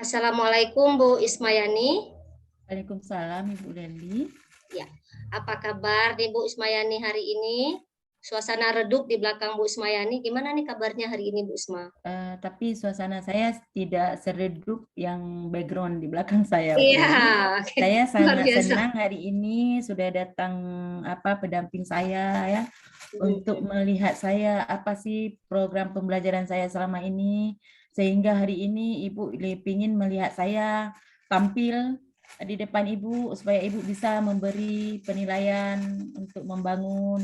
Assalamualaikum Bu Ismayani. Waalaikumsalam Ibu Leli. Ya, apa kabar nih Bu Ismayani hari ini? Suasana redup di belakang Bu Ismayani. Gimana nih kabarnya hari ini Bu Isma? Tapi suasana saya tidak seredup yang background di belakang saya, Bu Iya, Leli. Saya luar sangat biasa. senang hari ini sudah datang pendamping saya ya untuk melihat saya apa sih program pembelajaran saya selama ini, sehingga hari ini Ibu ingin melihat saya tampil di depan Ibu supaya Ibu bisa memberi penilaian untuk membangun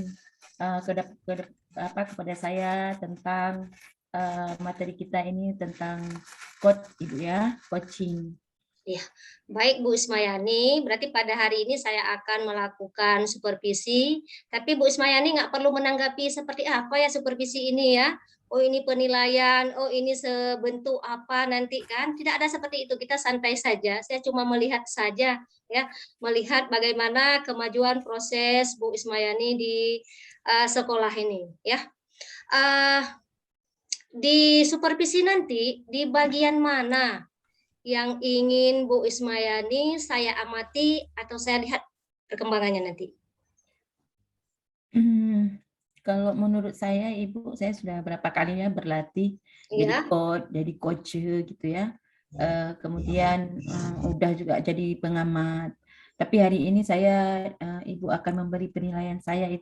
kepada saya tentang materi kita ini tentang Ibu ya, coaching. Ya, baik Bu Ismayani, berarti pada hari ini saya akan melakukan supervisi, tapi Bu Ismayani nggak perlu menanggapi seperti apa ya supervisi ini ya. Oh ini penilaian, oh ini sebentuk apa nanti kan. Tidak ada seperti itu, kita santai saja. Saya cuma melihat saja ya, melihat bagaimana kemajuan proses Bu Ismayani di sekolah ini ya. Di supervisi nanti, di bagian mana yang ingin Bu Ismayani saya amati atau saya lihat perkembangannya nanti? Kalau menurut saya, Ibu, saya sudah berapa kali ya berlatih jadi coach gitu ya. Kemudian udah juga jadi pengamat. Tapi hari ini Ibu akan memberi penilaian saya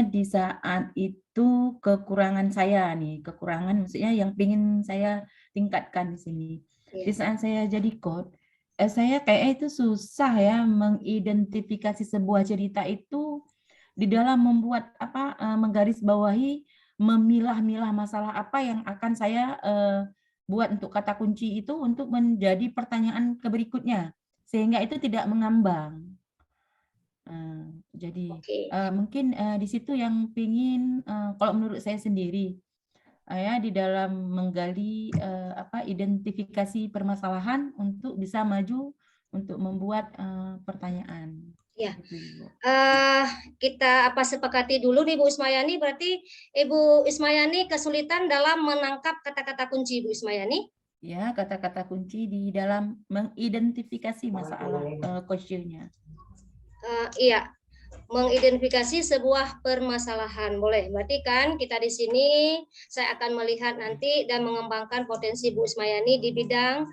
di saat itu kekurangan saya nih, kekurangan maksudnya yang ingin saya tingkatkan di sini. Di saat saya jadi coach, saya kayaknya itu susah ya mengidentifikasi sebuah cerita itu di dalam membuat menggarisbawahi, memilah-milah masalah apa yang akan saya buat untuk kata kunci itu untuk menjadi pertanyaan berikutnya, sehingga itu tidak mengambang. Jadi mungkin di situ yang pingin kalau menurut saya sendiri ya di dalam menggali identifikasi permasalahan untuk bisa maju untuk membuat pertanyaan. Ya, kita sepakati dulu nih Bu Ismayani, berarti Ibu Ismayani kesulitan dalam menangkap kata-kata kunci Bu Ismayani? Ya, kata-kata kunci di dalam mengidentifikasi masalah questionnya. Iya, mengidentifikasi sebuah permasalahan. Boleh. Berarti kan kita di sini saya akan melihat nanti dan mengembangkan potensi Bu Ismayani di bidang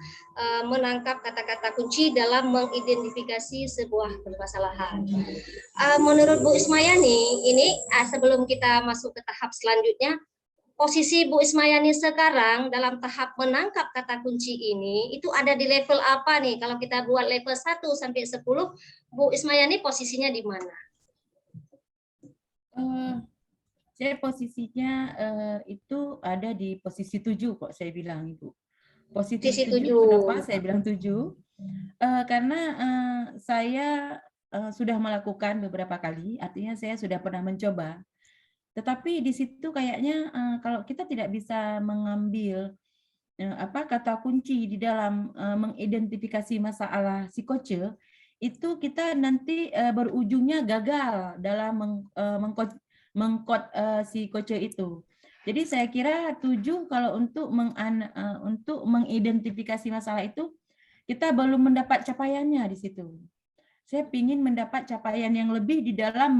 menangkap kata-kata kunci dalam mengidentifikasi sebuah permasalahan. Menurut Bu Ismayani, ini sebelum kita masuk ke tahap selanjutnya, posisi Bu Ismayani sekarang dalam tahap menangkap kata kunci ini itu ada di level apa nih? Kalau kita buat level 1 sampai 10, Bu Ismayani posisinya di mana? Saya posisinya itu ada di posisi 7 kok saya bilang Ibu. Posisi 7, kenapa saya bilang 7? Karena saya sudah melakukan beberapa kali, artinya saya sudah pernah mencoba. Tetapi di situ kayaknya kalau kita tidak bisa mengambil kata kunci di dalam mengidentifikasi masalah psikoce, itu kita nanti berujungnya gagal dalam mengkod si coach itu. Jadi saya kira 7 kalau untuk mengidentifikasi masalah itu kita belum mendapat capaiannya di situ. Saya ingin mendapat capaian yang lebih di dalam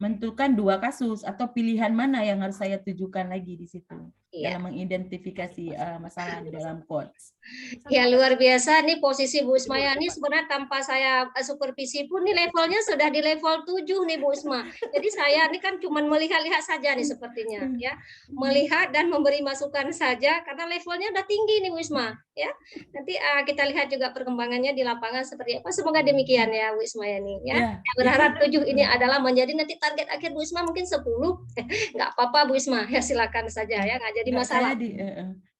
menentukan 2 kasus atau pilihan mana yang harus saya tujukan lagi di situ dalam mengidentifikasi masalah di dalam coach. Ya luar biasa nih posisi Bu Isma ini sebenarnya tanpa saya supervisi pun nih levelnya sudah di level 7 nih Bu Isma. Jadi saya ini kan cuma melihat-lihat saja nih sepertinya ya. Melihat dan memberi masukan saja karena levelnya udah tinggi nih Bu Isma ya. Nanti kita lihat juga perkembangannya di lapangan seperti apa. Semoga demikian ya Bu Isma ini ya. Saya berharap 7 ini adalah menjadi nanti target akhir Bu Isma mungkin 10. Enggak apa-apa Bu Isma ya, silakan saja ya, enggak jadi masalah.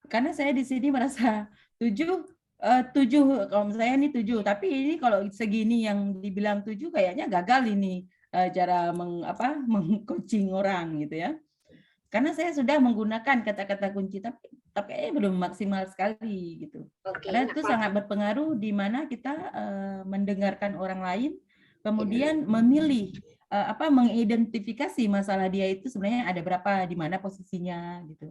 Karena saya di sini merasa 7 kalau saya ini 7, tapi ini kalau segini yang dibilang 7 kayaknya gagal ini cara meng-coaching orang gitu ya. Karena saya sudah menggunakan kata-kata kunci tapi belum maksimal sekali gitu. Karena itu sangat berpengaruh di mana kita mendengarkan orang lain, kemudian memilih mengidentifikasi masalah dia itu sebenarnya ada berapa, di mana posisinya gitu.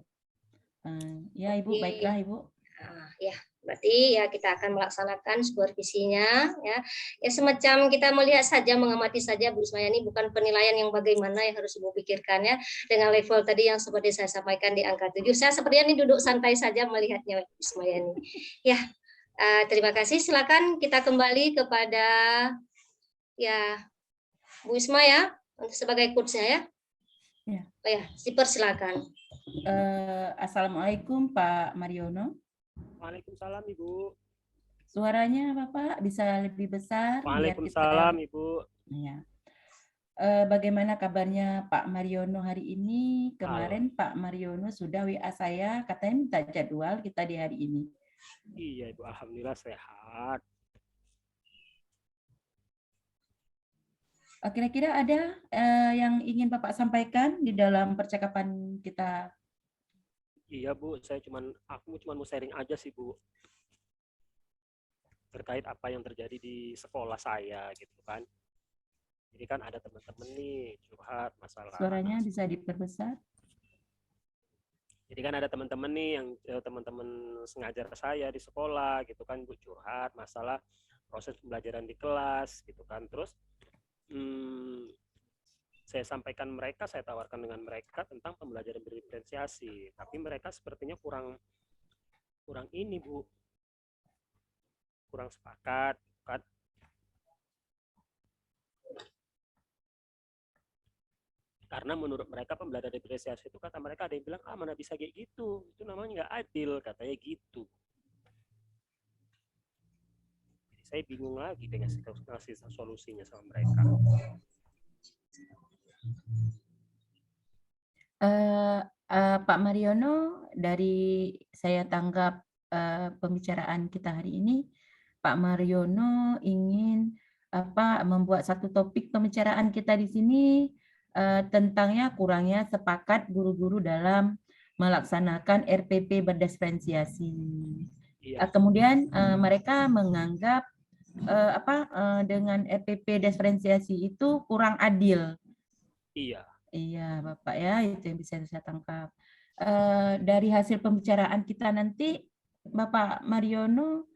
Ya Ibu, baiklah Ibu. Nah, ya, berarti ya kita akan melaksanakan supervisinya ya. Ya semacam kita melihat saja, mengamati saja Bu Ismayani, bukan penilaian yang bagaimana yang harus Ibu pikirkan ya. Dengan level tadi yang seperti saya sampaikan di angka 7. Saya sepertinya ini duduk santai saja melihatnya Bu Ismayani. Ya, terima kasih. Silakan kita kembali kepada ya Bu Isma ya untuk sebagai coach-nya ya. Ya. Oh ya, silakan. Assalamualaikum Pak Mariono. Waalaikumsalam Ibu. Suaranya Bapak bisa lebih besar? Waalaikumsalam biar kita... Ibu. Ya. Bagaimana kabarnya Pak Mariono hari ini? Kemarin Pak Mariono sudah WA saya, katanya minta jadwal kita di hari ini. Iya Ibu, alhamdulillah sehat. Kira-kira ada yang ingin Bapak sampaikan di dalam percakapan kita? Iya Bu, aku cuma mau sharing aja sih Bu. Terkait apa yang terjadi di sekolah saya gitu kan. Jadi kan ada teman-teman nih curhat masalah. Suaranya bisa diperbesar? Jadi kan ada teman-teman nih yang teman-teman sengaja saya di sekolah gitu kan Bu, curhat masalah proses pembelajaran di kelas gitu kan. Terus saya sampaikan mereka, saya tawarkan dengan mereka tentang pembelajaran berdiferensiasi, tapi mereka sepertinya kurang ini Bu, kurang sepakat kan. Karena menurut mereka pembelajaran diferensiasi itu, kata mereka, ada yang bilang mana bisa kayak gitu, itu namanya nggak adil, katanya gitu. Jadi saya bingung lagi dengan ngasih solusinya sama mereka. Pak Mariono, dari saya tangkap pembicaraan kita hari ini, Pak Mariono ingin membuat satu topik pembicaraan kita di sini tentangnya kurangnya sepakat guru-guru dalam melaksanakan RPP berdiferensiasi. Iya. Kemudian mereka menganggap dengan RPP diferensiasi itu kurang adil. Iya. Iya, Bapak ya, itu yang bisa saya tangkap. Dari hasil pembicaraan kita nanti, Bapak Mariono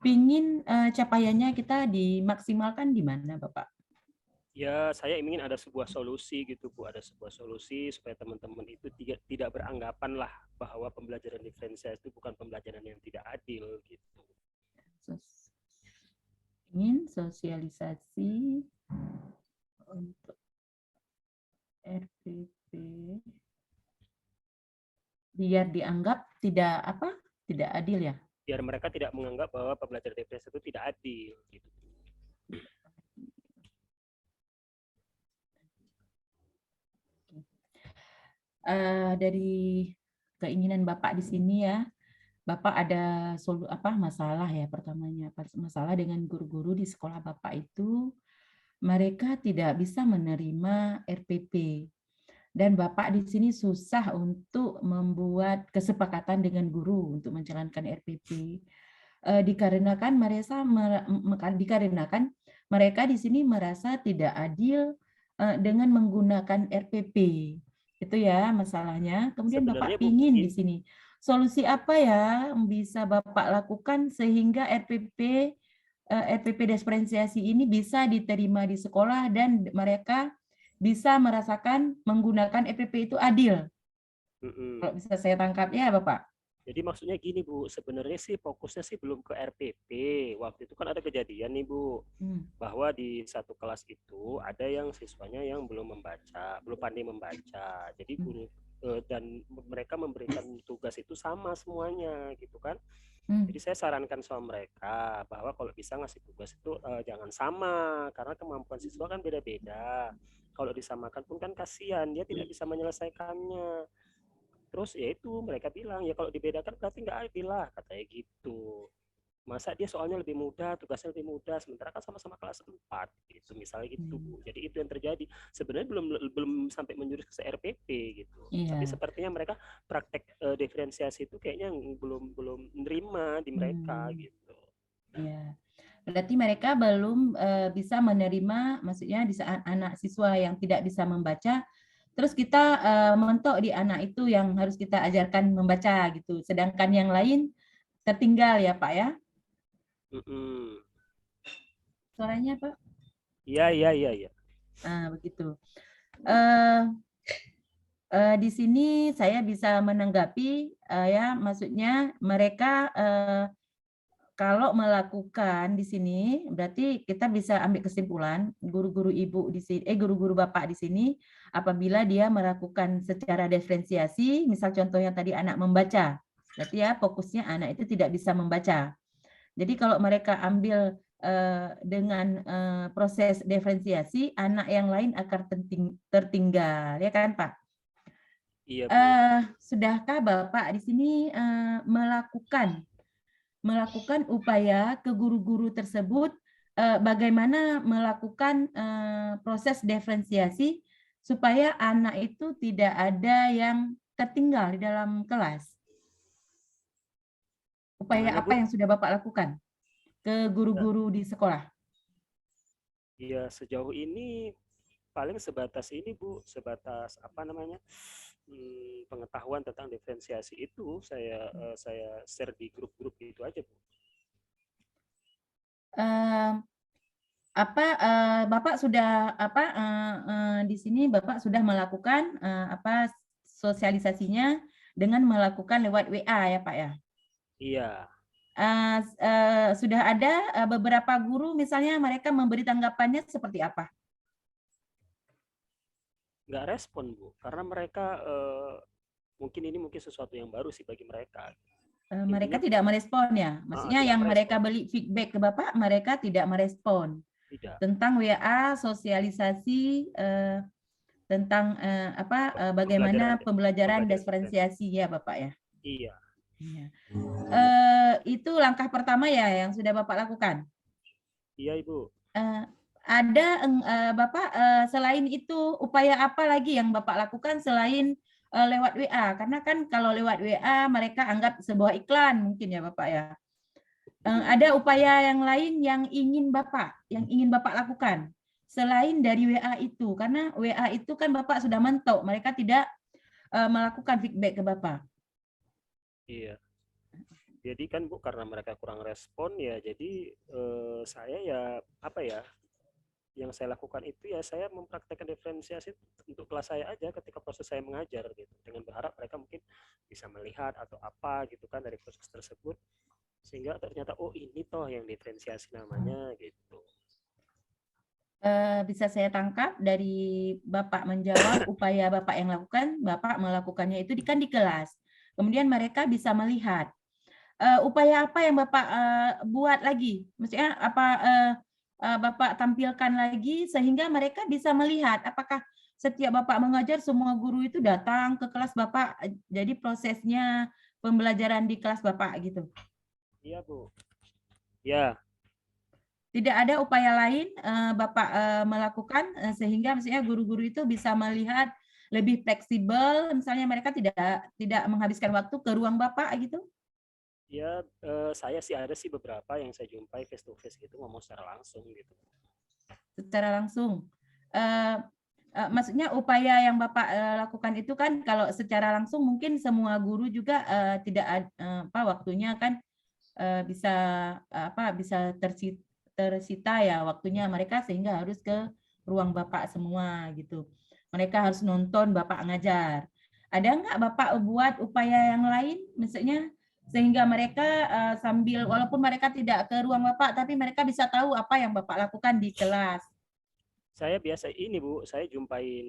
pingin capaiannya kita dimaksimalkan di mana, Bapak? Ya, saya ingin ada sebuah solusi gitu Bu, ada sebuah solusi supaya teman-teman itu tidak beranggapan lah bahwa pembelajaran diferensiasi itu bukan pembelajaran yang tidak adil gitu. Ingin sosialisasi untuk RPP biar dianggap tidak adil ya? Biar mereka tidak menganggap bahwa pembelajaran diferensiasi itu tidak adil gitu. Dari keinginan Bapak di sini ya, Bapak ada masalah ya, pertamanya masalah dengan guru-guru di sekolah Bapak itu mereka tidak bisa menerima RPP dan Bapak di sini susah untuk membuat kesepakatan dengan guru untuk menjalankan RPP dikarenakan mereka di sini merasa tidak adil dengan menggunakan RPP. Itu ya masalahnya. Kemudian sebenarnya Bapak ingin di sini solusi apa ya bisa Bapak lakukan sehingga RPP diferensiasi ini bisa diterima di sekolah dan mereka bisa merasakan menggunakan RPP itu adil. Kalau bisa saya tangkap ya Bapak. Jadi maksudnya gini Bu, sebenarnya sih fokusnya sih belum ke RPP. Waktu itu kan ada kejadian nih Bu, bahwa di satu kelas itu ada yang siswanya yang belum pandai membaca. Jadi guru dan mereka memberikan tugas itu sama semuanya gitu kan. Jadi saya sarankan sama mereka bahwa kalau bisa ngasih tugas itu jangan sama, karena kemampuan siswa kan beda-beda. Kalau disamakan pun kan kasihan, dia tidak bisa menyelesaikannya. Terus ya itu mereka bilang ya kalau dibedakan berarti nggak adil lah, katanya gitu. Masa dia soalnya lebih mudah, tugasnya lebih mudah, sementara kan sama-sama kelas 4 gitu misalnya gitu Bu. Jadi itu yang terjadi. Sebenarnya belum sampai menjurus ke RPP gitu. Iya. Tapi sepertinya mereka praktek diferensiasi itu kayaknya belum nerima di mereka gitu. Iya. Berarti mereka belum bisa menerima, maksudnya di saat anak siswa yang tidak bisa membaca terus kita mentok di anak itu yang harus kita ajarkan membaca gitu. Sedangkan yang lain tertinggal ya Pak ya? Mm-mm. Suaranya Pak? Iya. Nah, begitu. Di sini saya bisa menanggapi ya, maksudnya mereka kalau melakukan di sini berarti kita bisa ambil kesimpulan guru-guru ibu di sini, guru-guru bapak di sini apabila dia melakukan secara diferensiasi, misal contohnya tadi anak membaca, berarti ya fokusnya anak itu tidak bisa membaca. Jadi kalau mereka ambil dengan proses diferensiasi, anak yang lain akan tertinggal, ya kan Pak? Iya Bu. Sudahkah Bapak di sini melakukan upaya ke guru-guru tersebut bagaimana melakukan proses diferensiasi supaya anak itu tidak ada yang tertinggal di dalam kelas? Upaya Gimana, apa Bu? yang sudah Bapak lakukan ke guru-guru di sekolah? Ya sejauh ini paling sebatas ini Bu, sebatas apa namanya, pengetahuan tentang diferensiasi itu saya share di grup-grup itu aja Bu. Bapak sudah di sini Bapak sudah melakukan sosialisasinya dengan melakukan lewat WA ya Pak ya? Iya. Sudah ada beberapa guru misalnya mereka memberi tanggapannya seperti apa? Nggak respon Bu, karena mereka mungkin sesuatu yang baru sih bagi mereka. Mereka tidak merespon ya? Maksudnya yang mereka beli feedback ke Bapak, mereka tidak merespon? Tidak. Tentang WA, sosialisasi, tentang bagaimana pembelajaran diferensiasi ya Bapak ya? Iya. Itu langkah pertama ya yang sudah Bapak lakukan? Iya Ibu. Ada Bapak selain itu upaya apa lagi yang Bapak lakukan selain lewat WA? Karena kan kalau lewat WA mereka anggap sebuah iklan mungkin ya Bapak ya. Ada upaya yang lain yang ingin Bapak lakukan selain dari WA itu? Karena WA itu kan Bapak sudah mentok, mereka tidak melakukan feedback ke Bapak. Iya. Jadi kan Bu, karena mereka kurang respon ya, jadi saya ya apa ya, yang saya lakukan itu ya saya mempraktekkan diferensiasi untuk kelas saya aja ketika proses saya mengajar gitu, dengan berharap mereka mungkin bisa melihat atau apa gitu kan dari proses tersebut, sehingga ternyata oh ini toh yang diferensiasi namanya gitu. Bisa saya tangkap dari Bapak menjawab upaya Bapak yang lakukan, Bapak melakukannya itu di kelas. Kemudian mereka bisa melihat upaya apa yang Bapak buat lagi, maksudnya apa Bapak tampilkan lagi sehingga mereka bisa melihat apakah setiap Bapak mengajar semua guru itu datang ke kelas Bapak, jadi prosesnya pembelajaran di kelas Bapak gitu. Iya Bu. Ya. Tidak ada upaya lain Bapak melakukan sehingga maksudnya guru-guru itu bisa melihat lebih fleksibel, misalnya mereka tidak menghabiskan waktu ke ruang Bapak gitu? Ya, saya sih ada sih beberapa yang saya jumpai face to face gitu, ngomong secara langsung gitu. Secara langsung. Maksudnya upaya yang Bapak lakukan itu kan kalau secara langsung mungkin semua guru juga tidak waktunya kan bisa tersita ya waktunya mereka sehingga harus ke ruang Bapak semua gitu. Mereka harus nonton Bapak ngajar. Ada nggak Bapak buat upaya yang lain misalnya sehingga mereka sambil walaupun mereka tidak ke ruang Bapak tapi mereka bisa tahu apa yang Bapak lakukan di kelas? Saya biasa ini Bu, saya jumpain,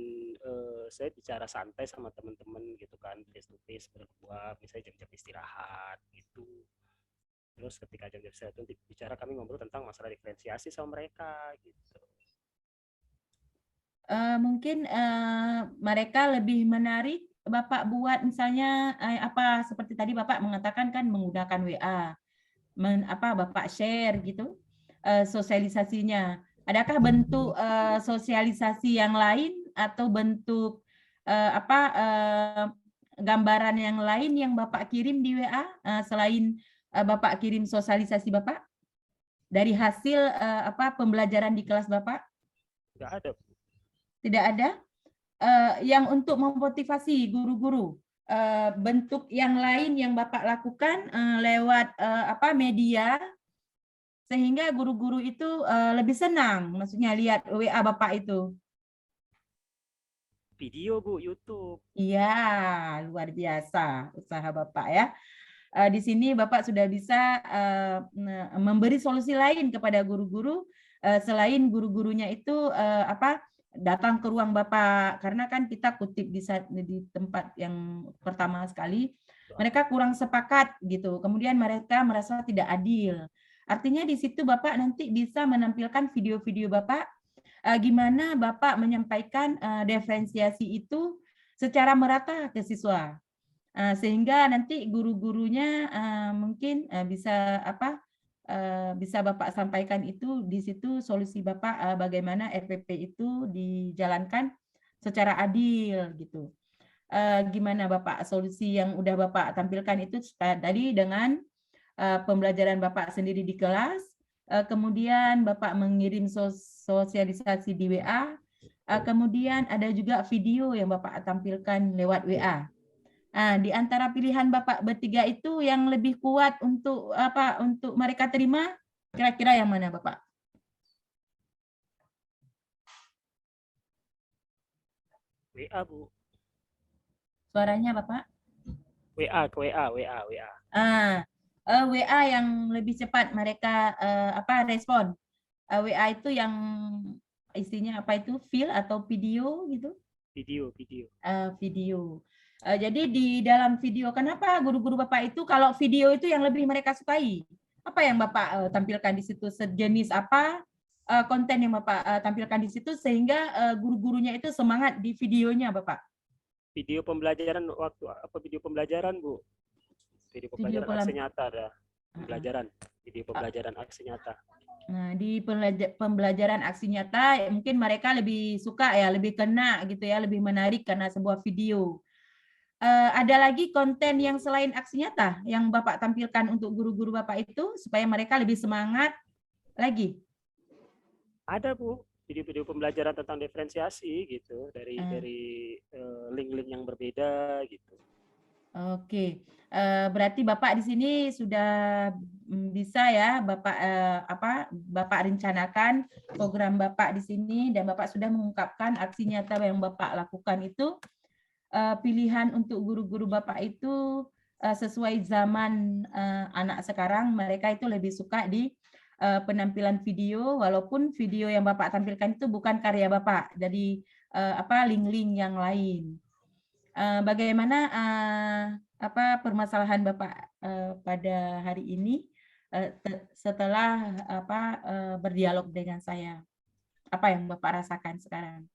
saya bicara santai sama teman-teman gitu kan, face to face berdua, misalnya jam-jam istirahat gitu. Terus ketika jam-jam istirahat itu bicara, kami ngobrol tentang masalah diferensiasi sama mereka gitu. Mungkin mereka lebih menarik Bapak buat misalnya seperti tadi Bapak mengatakan kan menggunakan WA, Bapak share gitu sosialisasinya. Adakah bentuk sosialisasi yang lain atau bentuk gambaran yang lain yang Bapak kirim di WA selain Bapak kirim sosialisasi Bapak dari hasil pembelajaran di kelas Bapak? Tidak ada. Tidak ada? Yang untuk memotivasi guru-guru bentuk yang lain yang Bapak lakukan lewat media, sehingga guru-guru itu lebih senang, maksudnya lihat WA Bapak itu? Video Bu, YouTube. Iya, luar biasa usaha Bapak ya. Di sini Bapak sudah bisa memberi solusi lain kepada guru-guru, selain guru-gurunya itu datang ke ruang Bapak, karena kan kita kutip di tempat yang pertama sekali, mereka kurang sepakat gitu, kemudian mereka merasa tidak adil. Artinya di situ Bapak nanti bisa menampilkan video-video Bapak, gimana Bapak menyampaikan diferensiasi itu secara merata ke siswa, sehingga nanti guru-gurunya mungkin bisa bisa Bapak sampaikan itu di situ solusi Bapak bagaimana RPP itu dijalankan secara adil gitu. Gimana Bapak solusi yang udah Bapak tampilkan itu tadi dengan pembelajaran Bapak sendiri di kelas, kemudian Bapak mengirim sosialisasi di WA, kemudian ada juga video yang Bapak tampilkan lewat WA. Di antara pilihan Bapak bertiga itu yang lebih kuat untuk untuk mereka terima, kira-kira yang mana Bapak? WA Bu. Suaranya Bapak? WA. WA yang lebih cepat mereka respon. WA itu yang isinya apa itu, file atau video gitu? Video. Video. Jadi di dalam video, kenapa guru-guru Bapak itu kalau video itu yang lebih mereka sukai? Apa yang Bapak tampilkan di situ? Sejenis apa konten yang Bapak tampilkan di situ sehingga guru-gurunya itu semangat di videonya Bapak? Video pembelajaran video pembelajaran Bu. Video pembelajaran aksi nyata ada. Video pembelajaran aksi nyata. Nah, di pembelajaran aksi nyata mungkin mereka lebih suka ya, lebih kena gitu ya, lebih menarik karena sebuah video. Ada lagi konten yang selain aksi nyata yang Bapak tampilkan untuk guru-guru Bapak itu supaya mereka lebih semangat lagi? Ada Bu, video-video pembelajaran tentang diferensiasi gitu dari link-link yang berbeda gitu. Oke, berarti Bapak di sini sudah bisa ya Bapak rencanakan program Bapak di sini dan Bapak sudah mengungkapkan aksi nyata yang Bapak lakukan itu, pilihan untuk guru-guru Bapak itu sesuai zaman anak sekarang, mereka itu lebih suka di penampilan video, walaupun video yang Bapak tampilkan itu bukan karya Bapak, dari link-link yang lain. Bagaimana permasalahan Bapak pada hari ini setelah berdialog dengan saya? Apa yang Bapak rasakan sekarang?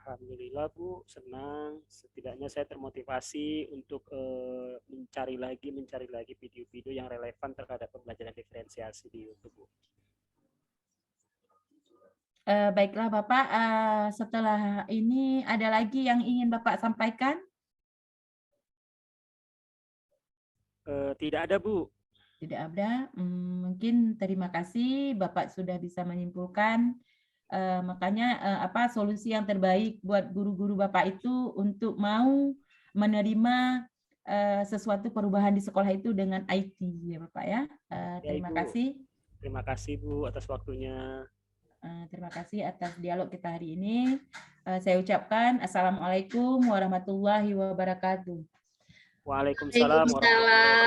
Alhamdulillah Bu, senang. Setidaknya saya termotivasi untuk mencari lagi video-video yang relevan terhadap pembelajaran diferensiasi di YouTube Bu. Baiklah Bapak, setelah ini ada lagi yang ingin Bapak sampaikan? Tidak ada Bu. Tidak ada. Mungkin terima kasih Bapak sudah bisa menyimpulkan. Makanya solusi yang terbaik buat guru-guru Bapak itu untuk mau menerima sesuatu perubahan di sekolah itu dengan IT ya Bapak ya. Terima kasih. Terima kasih Bu atas waktunya. Terima kasih atas dialog kita hari ini. Saya ucapkan Assalamualaikum warahmatullahi wabarakatuh. Waalaikumsalam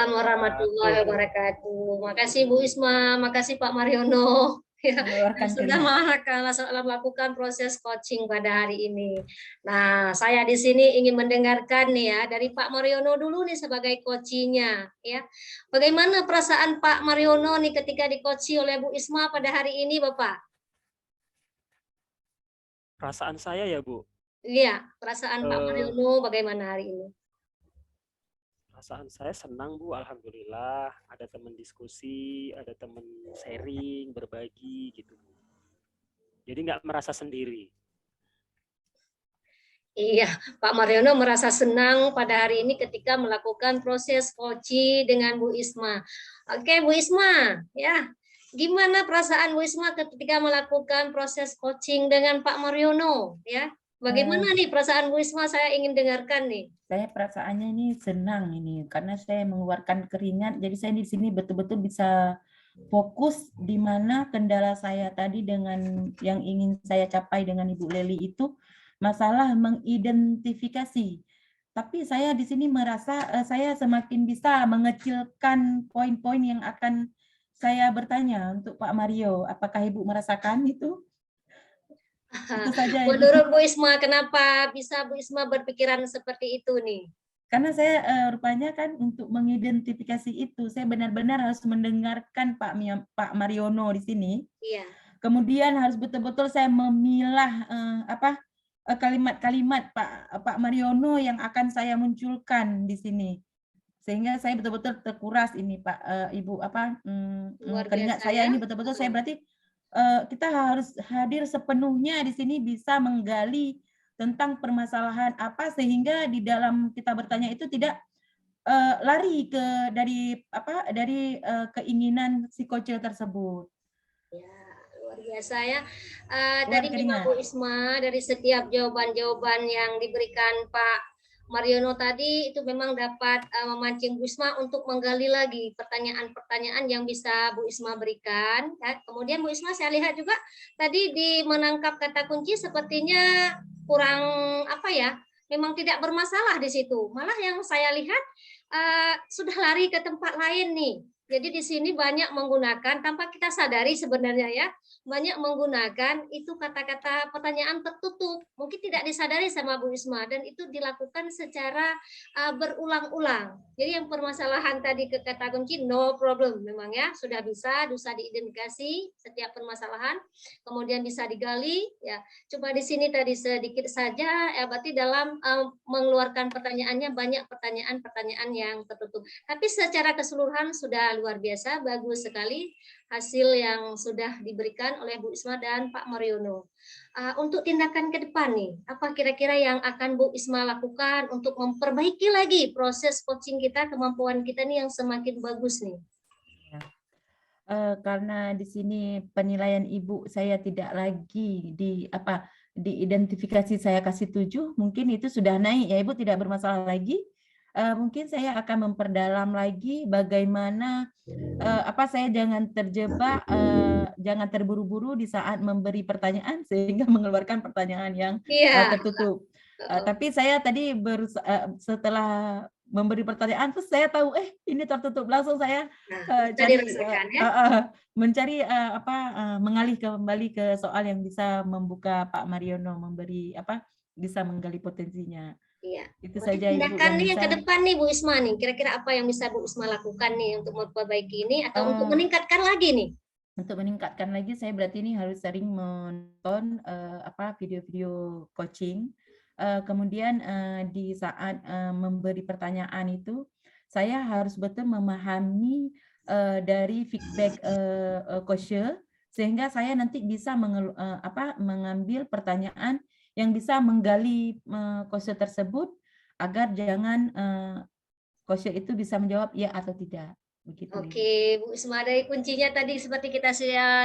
warahmatullahi wabarakatuh. Makasih Bu Isma, makasih Pak Mariono sudah melakukan proses coaching pada hari ini. Nah, saya di sini ingin mendengarkan nih ya dari Pak Mariono dulu nih sebagai coachingnya ya. Bagaimana perasaan Pak Mariono nih ketika di-coaching oleh Bu Isma pada hari ini, Bapak? Perasaan saya ya Bu? Iya, perasaan Pak Mariono bagaimana hari ini? Perasaan saya senang Bu, alhamdulillah. Ada teman diskusi, ada teman sharing, berbagi gitu Bu. Jadi nggak merasa sendiri. Iya, Pak Mariono merasa senang pada hari ini ketika melakukan proses coaching dengan Bu Isma. Oke, Bu Isma, ya. Gimana perasaan Bu Isma ketika melakukan proses coaching dengan Pak Mariono, ya? Bagaimana nih perasaan Bu Isma? Saya ingin dengarkan nih. Saya perasaannya ini senang ini karena saya mengeluarkan keringat. Jadi saya di sini betul-betul bisa fokus di mana kendala saya tadi dengan yang ingin saya capai dengan Ibu Leli itu masalah mengidentifikasi. Tapi saya di sini merasa saya semakin bisa mengecilkan poin-poin yang akan saya bertanya untuk Pak Mario. Apakah Ibu merasakan itu? Itu saja, Ibu. Menurut Bu Isma, kenapa bisa Bu Isma berpikiran seperti itu nih? Karena saya rupanya kan untuk mengidentifikasi itu, saya benar-benar harus mendengarkan Pak Mariono di sini. Iya. Kemudian harus betul-betul saya memilah kalimat-kalimat Pak Mariono yang akan saya munculkan di sini. Sehingga saya betul-betul terkuras ini Pak Ibu keringat saya ini betul-betul saya berarti kita harus hadir sepenuhnya di sini bisa menggali tentang permasalahan apa sehingga di dalam kita bertanya itu tidak lari dari keinginan si coach tersebut. Ya, luar biasa ya. Tadi memang Bu Isma dari setiap jawaban-jawaban yang diberikan Pak Mariono tadi itu memang dapat memancing Bu Isma untuk menggali lagi pertanyaan-pertanyaan yang bisa Bu Isma berikan. Ya. Kemudian Bu Isma saya lihat juga tadi di menangkap kata kunci sepertinya kurang memang tidak bermasalah di situ. Malah yang saya lihat sudah lari ke tempat lain nih. Jadi di sini banyak menggunakan tanpa kita sadari sebenarnya ya, banyak menggunakan itu kata-kata pertanyaan tertutup. Mungkin tidak disadari sama Bu Isma dan itu dilakukan secara berulang-ulang. Jadi yang permasalahan tadi ke kata kunci no problem memang ya, sudah bisa diidentifikasi setiap permasalahan, kemudian bisa digali ya. Coba di sini tadi sedikit saja ya, berarti dalam mengeluarkan pertanyaannya banyak pertanyaan-pertanyaan yang tertutup. Tapi secara keseluruhan sudah luar biasa, bagus sekali hasil yang sudah diberikan oleh Bu Isma dan Pak Mariono. Untuk tindakan ke depan nih, apa kira-kira yang akan Bu Isma lakukan untuk memperbaiki lagi proses coaching kita, kemampuan kita nih yang semakin bagus nih? Karena di sini penilaian Ibu saya tidak lagi diidentifikasi saya kasih 7, mungkin itu sudah naik ya Ibu, tidak bermasalah lagi. Mungkin saya akan memperdalam lagi bagaimana saya jangan terjebak, jangan terburu-buru di saat memberi pertanyaan sehingga mengeluarkan pertanyaan yang tertutup. Tapi saya tadi setelah memberi pertanyaan terus saya tahu ini tertutup, langsung saya mencari mengalih kembali ke soal yang bisa membuka Pak Mariono bisa menggali potensinya. Iya. Itu saja tindakan nih yang ke depan nih Bu Isma nih, kira-kira apa yang bisa Bu Isma lakukan nih untuk memperbaiki ini atau untuk meningkatkan lagi nih? Untuk meningkatkan lagi saya berarti ini harus sering menonton video-video coaching. Kemudian di saat memberi pertanyaan itu saya harus betul memahami dari feedback coach sehingga saya nanti bisa mengambil pertanyaan yang bisa menggali coach tersebut agar jangan coach itu bisa menjawab ya atau tidak. Begitu. Oke, Bu Isma, dari kuncinya tadi seperti kita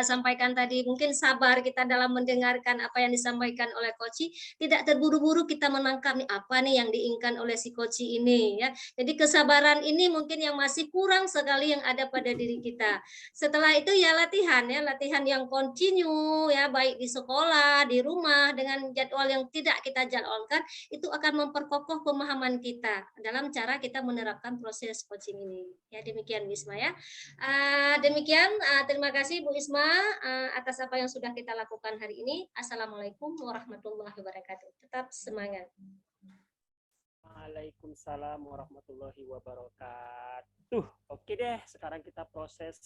sampaikan tadi, mungkin sabar kita dalam mendengarkan apa yang disampaikan oleh coach, tidak terburu-buru kita menangkap nih apa nih yang diinginkan oleh si coach ini ya. Jadi kesabaran ini mungkin yang masih kurang sekali yang ada pada diri kita. Setelah itu ya latihan yang kontinu ya, baik di sekolah, di rumah dengan jadwal yang tidak kita jadwalkan, itu akan memperkokoh pemahaman kita dalam cara kita menerapkan proses coaching ini. Ya demikian Bu Isma ya. Demikian terima kasih Bu Isma atas apa yang sudah kita lakukan hari ini. Assalamualaikum warahmatullahi wabarakatuh. Tetap semangat. Waalaikumsalam warahmatullahi wabarakatuh. Oke deh, sekarang kita proses